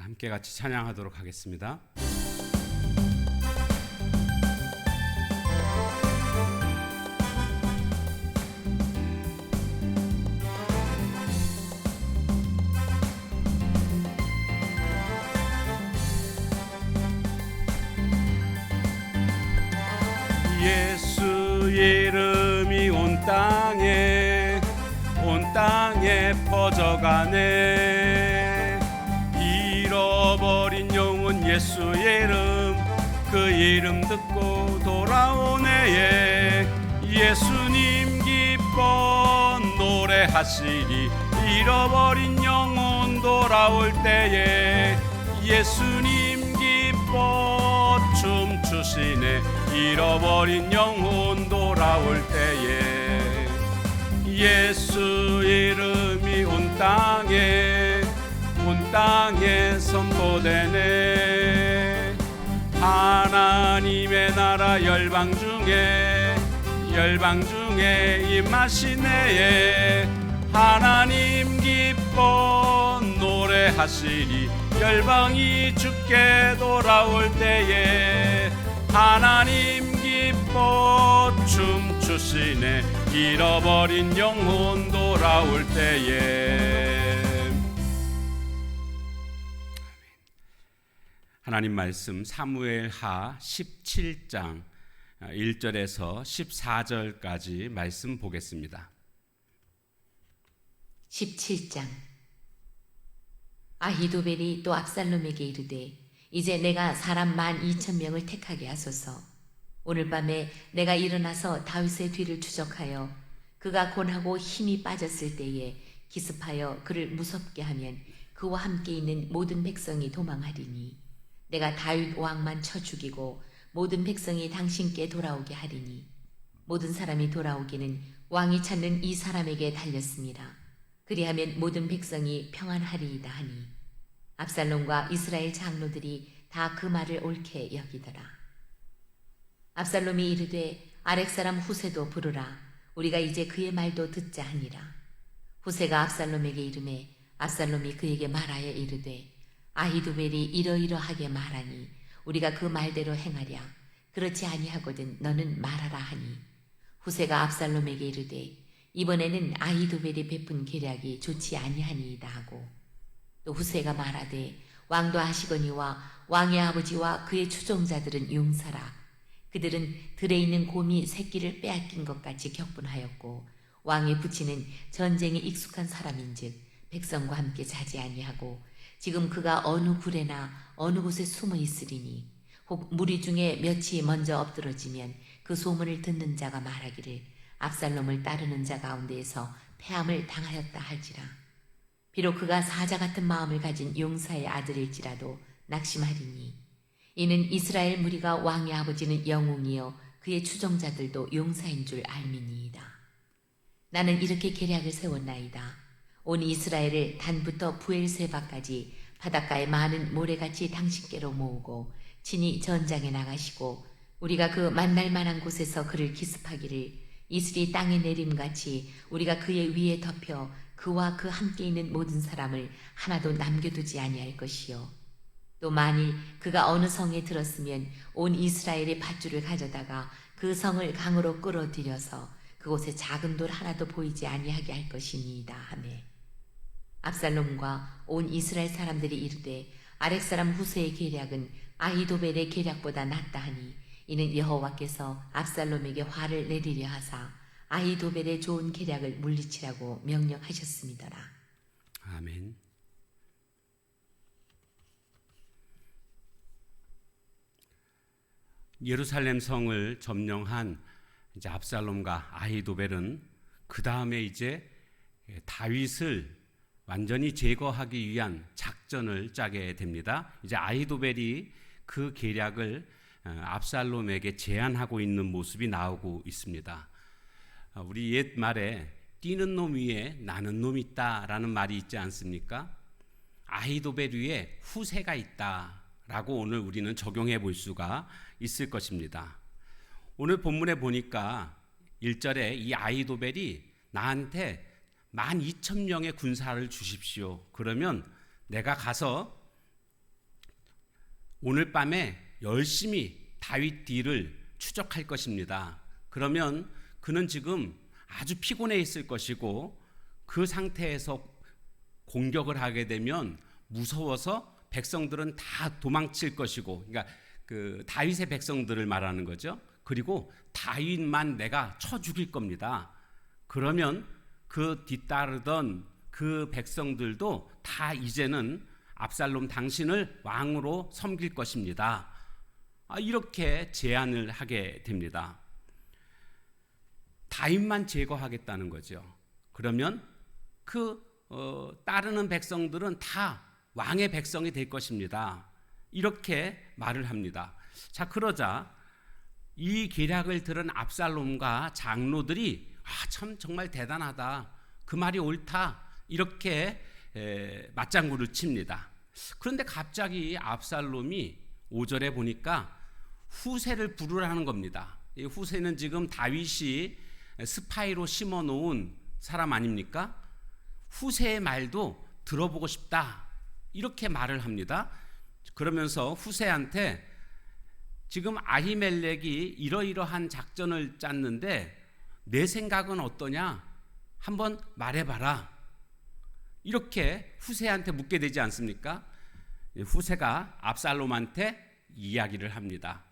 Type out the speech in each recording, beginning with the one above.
함께 같이 찬양하도록 하겠습니다. 예수 이름이 온 땅에 퍼져가네. 잃어버린 영혼 예수 이름, 그 이름 듣고 돌아오네. 예수님 기뻐 노래하시리. 잃어버린 영혼 돌아올 때에 예수님 기뻐 춤추시네. 잃어버린 영혼 돌아올 때에 예수 이름이 온 땅에 선포되네. 하나님의 나라 열방 중에 임하시네. 하나님 기뻐 노래하시리. 열방이 주께 돌아올 때에 하나님 기뻐 춤추시네. 잃어버린 영혼 돌아올 때에. 하나님 말씀 사무엘하 17장 1절에서 14절까지 말씀 보겠습니다. 17장. 아히도벨이 또 압살롬에게 이르되 이제 내가 사람 12,000명을 택하게 하소서. 오늘 밤에 내가 일어나서 다윗의 뒤를 추적하여 그가 곤하고 힘이 빠졌을 때에 기습하여 그를 무섭게 하면 그와 함께 있는 모든 백성이 도망하리니 내가 다윗 왕만 쳐 죽이고 모든 백성이 당신께 돌아오게 하리니 모든 사람이 돌아오기는 왕이 찾는 이 사람에게 달렸습니다. 그리하면 모든 백성이 평안하리이다 하니 압살롬과 이스라엘 장로들이 다 그 말을 옳게 여기더라. 압살롬이 이르되 아렉 사람 후세도 부르라. 우리가 이제 그의 말도 듣자 하니라. 후세가 압살롬에게 이르매 압살롬이 그에게 말하여 이르되 아히도벨이 이러이러하게 말하니 우리가 그 말대로 행하랴. 그렇지 아니하거든 너는 말하라 하니 후세가 압살롬에게 이르되 이번에는 아히도벨이 베푼 계략이 좋지 아니하니이다 하고 또 후세가 말하되 왕도 아시거니와 왕의 아버지와 그의 추종자들은 용사라. 그들은 들에 있는 곰이 새끼를 빼앗긴 것 같이 격분하였고 왕의 부친은 전쟁에 익숙한 사람인즉 백성과 함께 자지 아니하고 지금 그가 어느 굴에나 어느 곳에 숨어 있으리니 혹 무리 중에 몇이 먼저 엎드러지면 그 소문을 듣는 자가 말하기를 압살롬을 따르는 자 가운데에서 패함을 당하였다 할지라. 비록 그가 사자 같은 마음을 가진 용사의 아들일지라도 낙심하리니 이는 이스라엘 무리가 왕의 아버지는 영웅이요 그의 추종자들도 용사인 줄 알미니이다. 나는 이렇게 계략을 세웠나이다. 온 이스라엘을 단부터 부엘세바까지 바닷가의 많은 모래같이 당신께로 모으고 친히 전장에 나가시고 우리가 그 만날 만한 곳에서 그를 기습하기를 이슬이 땅에 내림같이 우리가 그의 위에 덮여 그와 그 함께 있는 모든 사람을 하나도 남겨두지 아니할 것이요 또 만일 그가 어느 성에 들었으면 온 이스라엘의 밧줄을 가져다가 그 성을 강으로 끌어들여서 그곳에 작은 돌 하나도 보이지 아니하게 할 것이니이다 하매 압살롬과 온 이스라엘 사람들이 이르되 아렉 사람 후세의 계략은 아히도벨의 계략보다 낫다 하니 이는 여호와께서 압살롬에게 화를 내리려 하사 아히도벨의 좋은 계략을 물리치라고 명령하셨음이더라. 아멘. 예루살렘 성을 점령한 이제 압살롬과 아히도벨은 그 다음에 이제 다윗을 완전히 제거하기 위한 작전을 짜게 됩니다. 이제 아히도벨이 그 계략을 압살롬에게 제안하고 있는 모습이 나오고 있습니다. 우리 옛 말에 뛰는 놈 위에 나는 놈이 있다라는 말이 있지 않습니까? 아히도벨 위에 후세가 있다라고 오늘 우리는 적용해 볼 수가 있을 것입니다. 오늘 본문에 보니까 1절에 이 아히도벨이 나한테 12,000명의 군사를 주십시오. 그러면 내가 가서 오늘 밤에 열심히 다윗 뒤를 추적할 것입니다. 그러면 그는 지금 아주 피곤해 있을 것이고 그 상태에서 공격을 하게 되면 무서워서 백성들은 다 도망칠 것이고, 그러니까 그 다윗의 백성들을 말하는 거죠. 그리고 다윗만 내가 쳐 죽일 겁니다. 그러면 그 뒤따르던 그 백성들도 다 이제는 압살롬 당신을 왕으로 섬길 것입니다. 이렇게 제안을 하게 됩니다. 다윗만 제거하겠다는 거죠. 그러면 따르는 백성들은 다 왕의 백성이 될 것입니다. 이렇게 말을 합니다. 자, 그러자 이 계략을 들은 압살롬과 장로들이 참 정말 대단하다, 그 말이 옳다, 이렇게 맞장구를 칩니다. 그런데 갑자기 압살롬이 5절에 보니까 후세를 부르라는 겁니다. 이 후세는 지금 다윗이 스파이로 심어놓은 사람 아닙니까? 후세의 말도 들어보고 싶다, 이렇게 말을 합니다. 그러면서 후세한테 지금 아히멜렉이 이러이러한 작전을 짰는데 내 생각은 어떠냐? 한번 말해봐라, 이렇게 후세한테 묻게 되지 않습니까? 후세가 압살롬한테 이야기를 합니다.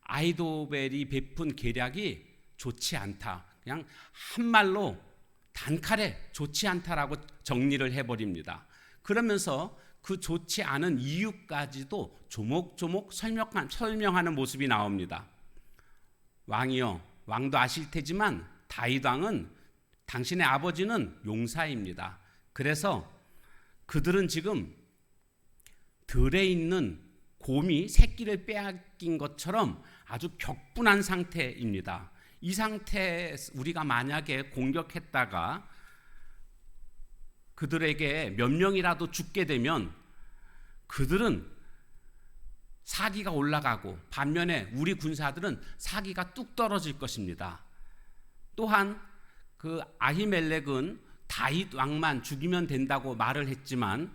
아히도벨이 베푼 계략이 좋지 않다, 그냥 한말로 단칼에 좋지 않다라고 정리를 해버립니다. 그러면서 그 좋지 않은 이유까지도 조목조목 설명하는 모습이 나옵니다. 왕이여, 왕도 아실 테지만 다윗 왕은 당신의 아버지는 용사입니다. 그래서 그들은 지금 들에 있는 곰이 새끼를 빼앗긴 것처럼 아주 격분한 상태입니다. 이 상태에 우리가 만약에 공격했다가 그들에게 몇 명이라도 죽게 되면 그들은 사기가 올라가고 반면에 우리 군사들은 사기가 뚝 떨어질 것입니다. 또한 그 아히멜렉은 다윗 왕만 죽이면 된다고 말을 했지만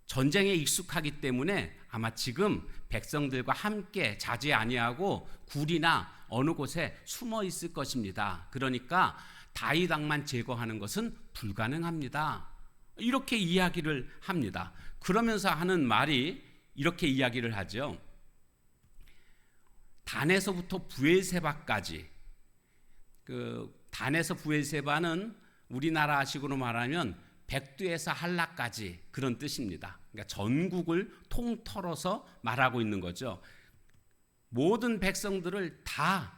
전쟁에 익숙하기 때문에 아마 지금 백성들과 함께 자지 아니하고 굴이나 어느 곳에 숨어 있을 것입니다. 그러니까 다윗 왕만 제거하는 것은 불가능합니다, 이렇게 이야기를 합니다. 그러면서 하는 말이 이렇게 이야기를 하죠. 단에서부터 브엘세바까지, 단에서 브엘세바는 우리나라식으로 말하면 백두에서 한라까지, 그런 뜻입니다. 그러니까 전국을 통틀어서 말하고 있는 거죠. 모든 백성들을 다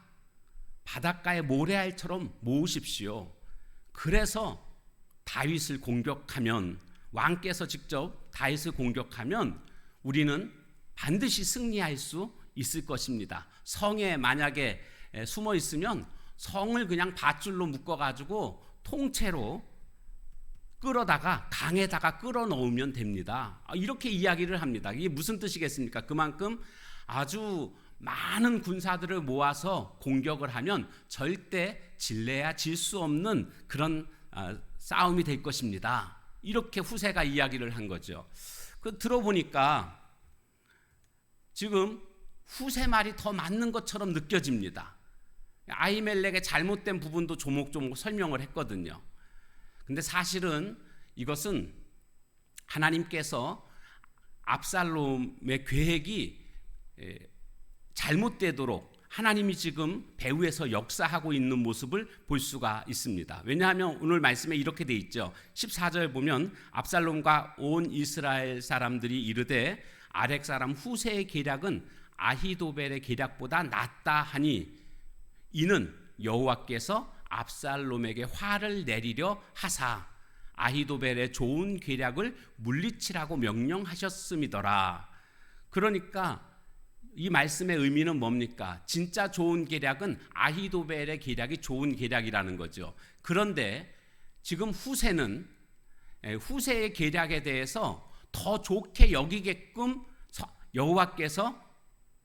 바닷가의 모래알처럼 모으십시오. 그래서 다윗을 공격하면, 왕께서 직접 다윗을 공격하면 우리는 반드시 승리할 수 있을 것입니다. 성에 만약에 숨어 있으면 성을 그냥 밧줄로 묶어가지고 통째로 끌어다가 강에다가 끌어 넣으면 됩니다. 이렇게 이야기를 합니다. 이게 무슨 뜻이겠습니까? 그만큼 아주 많은 군사들을 모아서 공격을 하면 절대 질래야 질 수 없는 그런 싸움이 될 것입니다. 이렇게 후세가 이야기를 한 거죠. 들어보니까 지금 후세 말이 더 맞는 것처럼 느껴집니다. 아히멜렉의 잘못된 부분도 조목조목 설명을 했거든요. 근데 사실은 이것은 하나님께서 압살롬의 계획이 잘못되도록 하나님이 지금 배후에서 역사하고 있는 모습을 볼 수가 있습니다. 왜냐하면 오늘 말씀에 이렇게 돼 있죠. 14절 보면 압살롬과 온 이스라엘 사람들이 이르되 아렉 사람 후세의 계략은 아히도벨의 계략보다 낫다 하니 이는 여호와께서 압살롬에게 화를 내리려 하사 아히도벨의 좋은 계략을 물리치라고 명령하셨음이더라. 그러니까 이 말씀의 의미는 뭡니까? 진짜 좋은 계략은 아히도벨의 계략이 좋은 계략이라는 거죠. 그런데 지금 후세는 후세의 계략에 대해서 더 좋게 여기게끔 여호와께서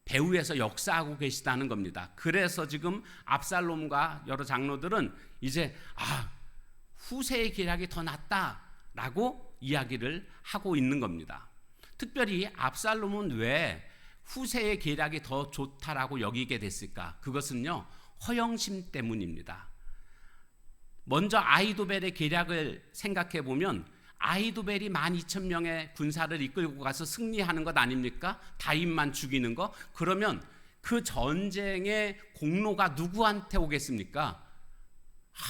배후에서 역사하고 계시다는 겁니다. 그래서 지금 압살롬과 여러 장로들은 이제 후세의 계략이 더 낫다라고 이야기를 하고 있는 겁니다. 특별히 압살롬은 왜 후세의 계략이 더 좋다라고 여기게 됐을까? 그것은요, 허영심 때문입니다. 먼저 아히도벨의 계략을 생각해 보면 아히도벨이 12,000명의 군사를 이끌고 가서 승리하는 것 아닙니까? 다윗만 죽이는 거. 그러면 그 전쟁의 공로가 누구한테 오겠습니까?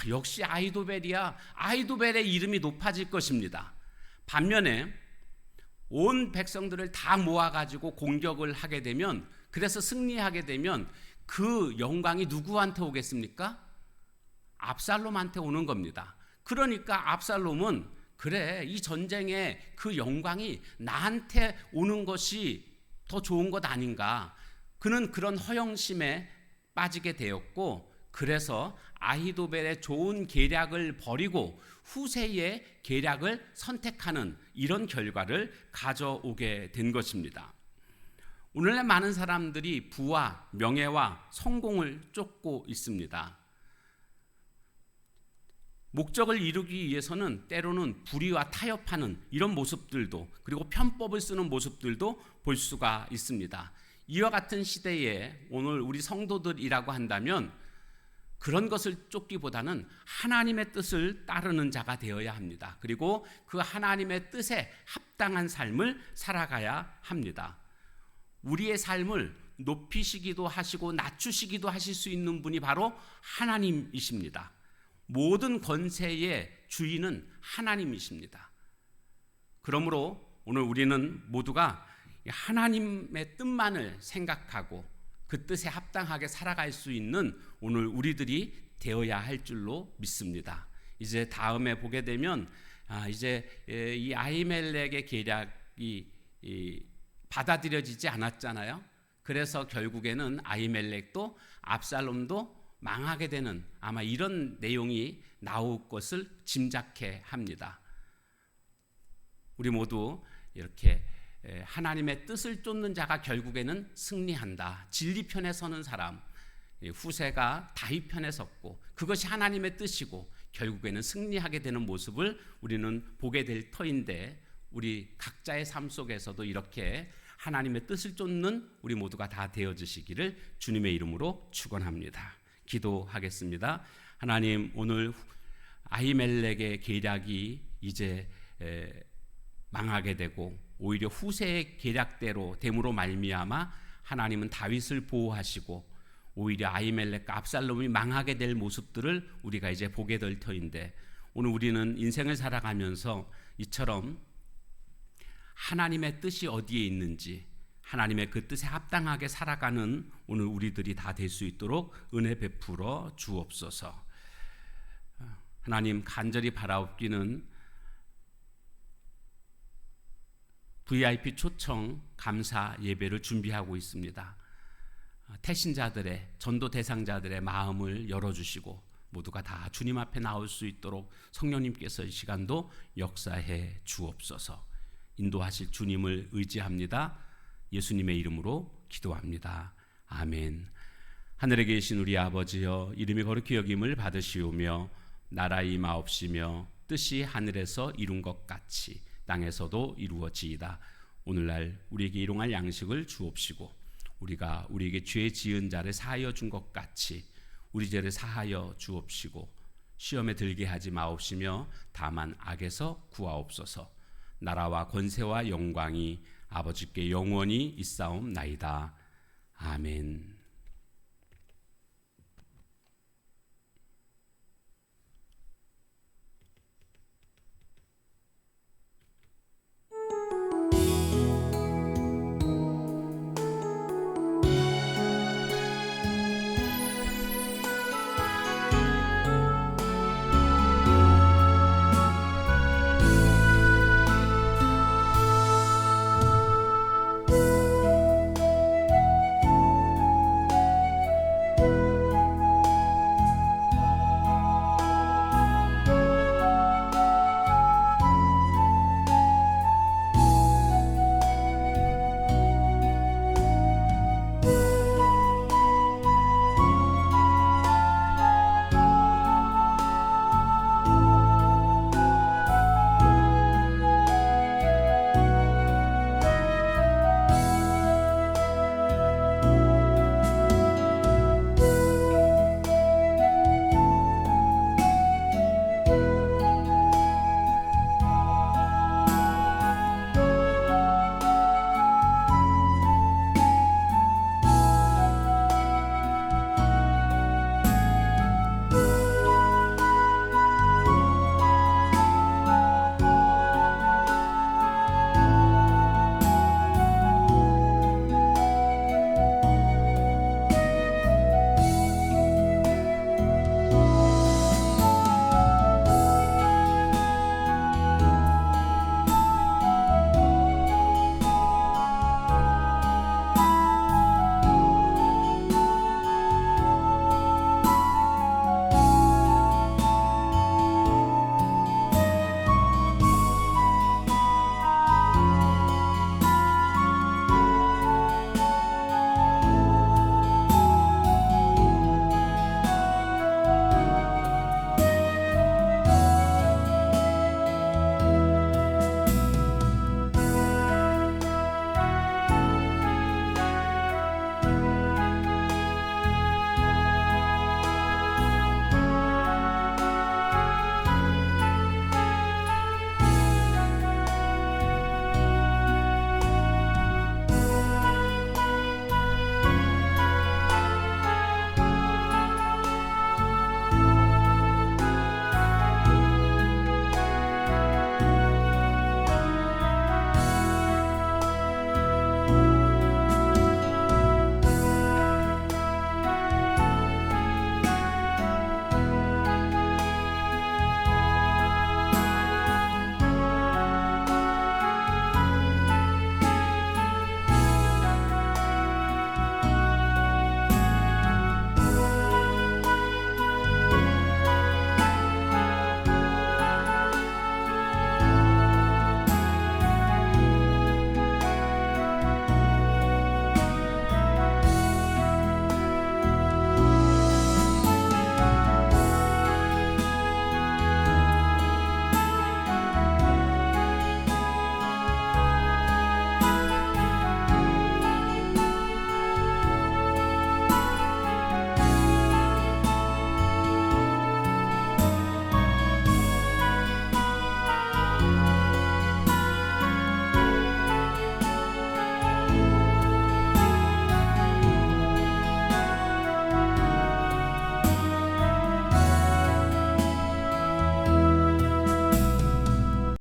역시 아히도벨이야. 아히도벨의 이름이 높아질 것입니다. 반면에 온 백성들을 다 모아가지고 공격을 하게 되면, 그래서 승리하게 되면 그 영광이 누구한테 오겠습니까? 압살롬한테 오는 겁니다. 그러니까 압살롬은 그래, 이 전쟁에 그 영광이 나한테 오는 것이 더 좋은 것 아닌가. 그는 그런 허영심에 빠지게 되었고, 그래서 아히도벨의 좋은 계략을 버리고 후세의 계략을 선택하는 이런 결과를 가져오게 된 것입니다. 오늘날 많은 사람들이 부와 명예와 성공을 쫓고 있습니다. 목적을 이루기 위해서는 때로는 불의와 타협하는 이런 모습들도, 그리고 편법을 쓰는 모습들도 볼 수가 있습니다. 이와 같은 시대에 오늘 우리 성도들이라고 한다면 그런 것을 쫓기보다는 하나님의 뜻을 따르는 자가 되어야 합니다. 그리고 그 하나님의 뜻에 합당한 삶을 살아가야 합니다. 우리의 삶을 높이시기도 하시고 낮추시기도 하실 수 있는 분이 바로 하나님이십니다. 모든 권세의 주인은 하나님이십니다. 그러므로 오늘 우리는 모두가 하나님의 뜻만을 생각하고 그 뜻에 합당하게 살아갈 수 있는 오늘 우리들이 되어야 할 줄로 믿습니다. 이제 다음에 보게 되면 이제 이 아히멜렉의 계략이 받아들여지지 않았잖아요. 그래서 결국에는 아히멜렉도 압살롬도 망하게 되는 아마 이런 내용이 나올 것을 짐작해 합니다. 우리 모두 이렇게 하나님의 뜻을 쫓는 자가 결국에는 승리한다. 진리 편에 서는 사람, 후세가 다윗 편에 섰고 그것이 하나님의 뜻이고 결국에는 승리하게 되는 모습을 우리는 보게 될 터인데, 우리 각자의 삶 속에서도 이렇게 하나님의 뜻을 쫓는 우리 모두가 다 되어주시기를 주님의 이름으로 축원합니다. 기도하겠습니다. 하나님, 오늘 아히멜렉의 계략이 이제 망하게 되고 오히려 후세의 계략대로 됨으로 말미암아 하나님은 다윗을 보호하시고 오히려 아히멜렉과 압살롬이 망하게 될 모습들을 우리가 이제 보게 될 터인데, 오늘 우리는 인생을 살아가면서 이처럼 하나님의 뜻이 어디에 있는지, 하나님의 그 뜻에 합당하게 살아가는 오늘 우리들이 다 될 수 있도록 은혜 베풀어 주옵소서. 하나님, 간절히 바라옵기는 VIP 초청 감사 예배를 준비하고 있습니다. 태신자들의, 전도 대상자들의 마음을 열어주시고 모두가 다 주님 앞에 나올 수 있도록 성령님께서 이 시간도 역사해 주옵소서. 인도하실 주님을 의지합니다. 예수님의 이름으로 기도합니다. 아멘. 하늘에 계신 우리 아버지여, 이름이 거룩히 여김을 받으시오며 나라의 임하옵시며 뜻이 하늘에서 이룬 것 같이 땅에서도 이루어지이다. 오늘날 우리에게 일용할 양식을 주옵시고 우리가 우리에게 죄 지은 자를 사하여 준 것 같이 우리 죄를 사하여 주옵시고 시험에 들게 하지 마옵시며 다만 악에서 구하옵소서. 나라와 권세와 영광이 아버지께 영원히 있사옵나이다. 아멘.